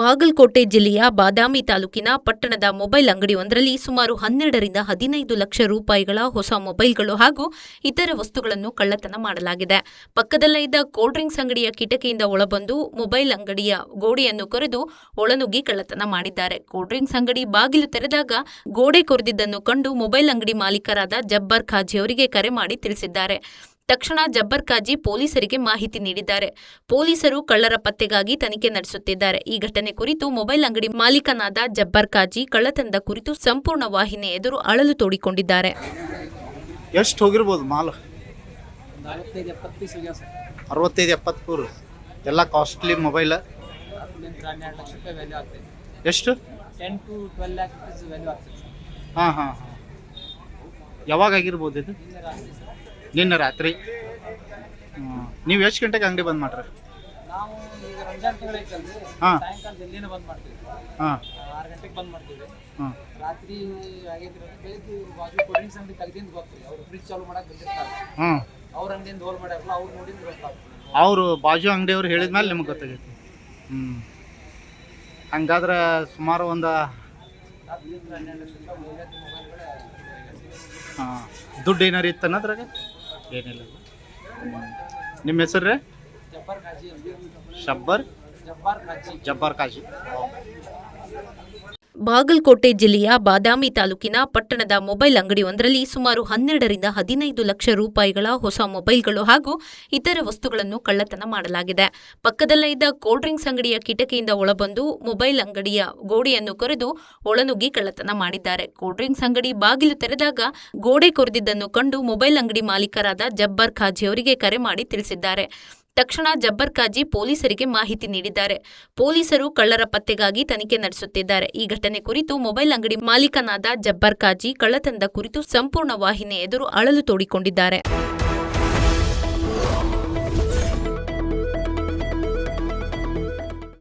ಬಾಗಲಕೋಟೆ ಜಿಲ್ಲೆಯ ಬಾದಾಮಿ ತಾಲೂಕಿನ ಪಟ್ಟಣದ ಮೊಬೈಲ್ ಅಂಗಡಿಯೊಂದರಲ್ಲಿ ಸುಮಾರು 12 ರಿಂದ 15 ಲಕ್ಷ ರೂಪಾಯಿಗಳ ಹೊಸ ಮೊಬೈಲ್ಗಳು ಹಾಗೂ ಇತರ ವಸ್ತುಗಳನ್ನು ಕಳ್ಳತನ ಮಾಡಲಾಗಿದೆ. ಪಕ್ಕದಲ್ಲೇ ಇದ್ದ ಕೋಲ್ಡ್ ಡ್ರಿಂಕ್ಸ್ ಅಂಗಡಿಯ ಕಿಟಕಿಯಿಂದ ಒಳಬಂದು ಮೊಬೈಲ್ ಅಂಗಡಿಯ ಗೋಡೆಯನ್ನು ಕೊರೆದು ಒಳನುಗ್ಗಿ ಕಳ್ಳತನ ಮಾಡಿದ್ದಾರೆ. ಕೋಲ್ಡ್ ಡ್ರಿಂಕ್ಸ್ ಅಂಗಡಿ ಬಾಗಿಲು ತೆರೆದಾಗ ಗೋಡೆ ಕೊರೆದಿದ್ದನ್ನು ಕಂಡು ಮೊಬೈಲ್ ಅಂಗಡಿ ಮಾಲೀಕರಾದ ಜಬ್ಬಾರ್ ಖಾಜಿ ಅವರಿಗೆ ಕರೆ ಮಾಡಿ ತಿಳಿಸಿದ್ದಾರೆ. ತಕ್ಷಣ ಜಬ್ಬಾರ್ ಖಾಜಿ ಪೊಲೀಸರಿಗೆ ಮಾಹಿತಿ ನೀಡಿದ್ದಾರೆ. ಪೊಲೀಸರು ಕಳ್ಳರ ಪತ್ತೆಗಾಗಿ ತನಿಖೆ ನಡೆಸುತ್ತಿದ್ದಾರೆ. ಈ ಘಟನೆ ಕುರಿತು ಮೊಬೈಲ್ ಅಂಗಡಿ ಮಾಲೀಕನಾದ ಜಬ್ಬಾರ್ ಖಾಜಿ ಕಳ್ಳತನದ ಕುರಿತು ಸಂಪೂರ್ಣ ವಾಹಿನಿ ಎದುರು ಅಳಲು ತೋಡಿಕೊಂಡಿದ್ದಾರೆ. ಎಷ್ಟು ಹೋಗಿರ್ಬೋದು ಮಾಲ್? 45-70 ಪೀಸ್ ಹೋಗ್ಯಾವ ಸರ್. 65-70 ಎಲ್ಲ ಕಾಸ್ಟ್ಲಿ ಮೊಬೈಲ್. 12 ಲಕ್ಷ ರೂಪಾಯಿ ವ್ಯಾಲ್ಯೂ ಆಗ್ತದೆ. ಎಷ್ಟು? 10 to 12 lakh rupees ವ್ಯಾಲ್ಯೂ ಆಗ್ತದೆ ಸರ್. ಹಾಂ ಹಾಂ ಹಾಂ. ಯಾವಾಗ ಆಗಿರ್ಬೋದು ಇದು? ನಿನ್ನೆ ರಾತ್ರಿ ಸರ್. ನಿನ್ನೆ ರಾತ್ರಿ. ನೀವು ಎಷ್ಟು ಗಂಟೆಗೆ ಅಂಗಡಿ ಬಂದ್ ಮಾಡ್ರಿ? ನಾವು ಈಗ ರಂಜಾನ್ ತಿಂಗಳು ಐತಲ್ರಿ, ಹಾಂ ಸಾಯಂಕಾಲ ಜಲ್ದಿನೇ ಬಂದ್ ಮಾಡ್ತೀವಿ. ಹಾಂ 6 ಗಂಟೆಗೆ ಬಂದ್ ಮಾಡ್ತೀವಿ. ಹಾಂ ರಾತ್ರಿ ಆಗೈತ್ರಿ, ಬೆಳಿಗ್ಗೆ ಬಾಜು ಕೋಲ್ಡ್ ಡ್ರಿಂಕ್ಸ್ ಅಂಗಡಿ ತೆಗ್ದಿಂದ ಗೊತ್ತು, ಅವ್ರು ಫ್ರಿಜ್ ಚಾಲು ಮಾಡಕ್ಕೆ ಬಂದಿರ್ತಾರೆ. ಹಾಂ ಅವ್ರ ಅಂಗಡಿಯಿಂದ ಹೋಲ್ ಮಾಡ್ಯಾರಲ್ಲ, ಅವ್ರು ನೋಡಿದ್ರೆ ಗೊತ್ತಾಗ್ತದೆ. ಅವರು ಬಾಜು ಅಂಗಡಿಯವ್ರು ಹೇಳಿದ ಮೇಲೆ ನಿಮ್ಗೆ ಗೊತ್ತಾಗೈತಿ. ಹಂಗಾದ್ರೆ ಸುಮಾರು ಒಂದು 12 ಲಕ್ಷ ರೂಪಾಯಿ ಮೌಲ್ಯದ ಮೊಬೈಲ್ಗಳ. ಹಾಂ ದುಡ್ಡು ಏನಾರು ಇತ್ತು ಅನ್ನೋದ್ರಾಗ? ಏನಿಲ್ಲ. ನಿಮ್ಮ ಹೆಸರು ರೀ? ಜಬ್ಬಾರ್ ಖಾಜಿ. ಜಬ್ಬಾರ್ ಖಾಜಿ. ಬಾಗಲಕೋಟೆ ಜಿಲ್ಲೆಯ ಬಾದಾಮಿ ತಾಲೂಕಿನ ಪಟ್ಟಣದ ಮೊಬೈಲ್ ಅಂಗಡಿಯೊಂದರಲ್ಲಿ ಸುಮಾರು 12 ರಿಂದ 15 ಲಕ್ಷ ರೂಪಾಯಿಗಳ ಹೊಸ ಮೊಬೈಲ್ಗಳು ಹಾಗೂ ಇತರ ವಸ್ತುಗಳನ್ನು ಕಳ್ಳತನ ಮಾಡಲಾಗಿದೆ. ಪಕ್ಕದಲ್ಲೇ ಇದ್ದ ಕೋಲ್ಡ್ ಡ್ರಿಂಕ್ಸ್ ಅಂಗಡಿಯ ಕಿಟಕಿಯಿಂದ ಒಳಬಂದು ಮೊಬೈಲ್ ಅಂಗಡಿಯ ಗೋಡೆಯನ್ನು ಕೊರೆದು ಒಳನುಗ್ಗಿ ಕಳ್ಳತನ ಮಾಡಿದ್ದಾರೆ. ಕೋಲ್ಡ್ ಡ್ರಿಂಕ್ಸ್ ಅಂಗಡಿ ಬಾಗಿಲು ತೆರೆದಾಗ ಗೋಡೆ ಕೊರೆದಿದ್ದನ್ನು ಕಂಡು ಮೊಬೈಲ್ ಅಂಗಡಿ ಮಾಲೀಕರಾದ ಜಬ್ಬಾರ್ ಖಾಜಿ ಅವರಿಗೆ ಕರೆ ಮಾಡಿ ತಿಳಿಸಿದ್ದಾರೆ. ತಕ್ಷಣ ಜಬ್ಬಾರ್ ಖಾಜಿ ಪೊಲೀಸರಿಗೆ ಮಾಹಿತಿ ನೀಡಿದ್ದಾರೆ. ಪೊಲೀಸರು ಕಳ್ಳರ ಪತ್ತೆಗಾಗಿ ತನಿಖೆ ನಡೆಸುತ್ತಿದ್ದಾರೆ. ಈ ಘಟನೆ ಕುರಿತು ಮೊಬೈಲ್ ಅಂಗಡಿ ಮಾಲೀಕನಾದ ಜಬ್ಬಾರ್ ಖಾಜಿ ಕಳ್ಳತನದ ಕುರಿತು ಸಂಪೂರ್ಣ ವಾಹಿನಿ ಎದುರು ಅಳಲು ತೋಡಿಕೊಂಡಿದ್ದಾರೆ.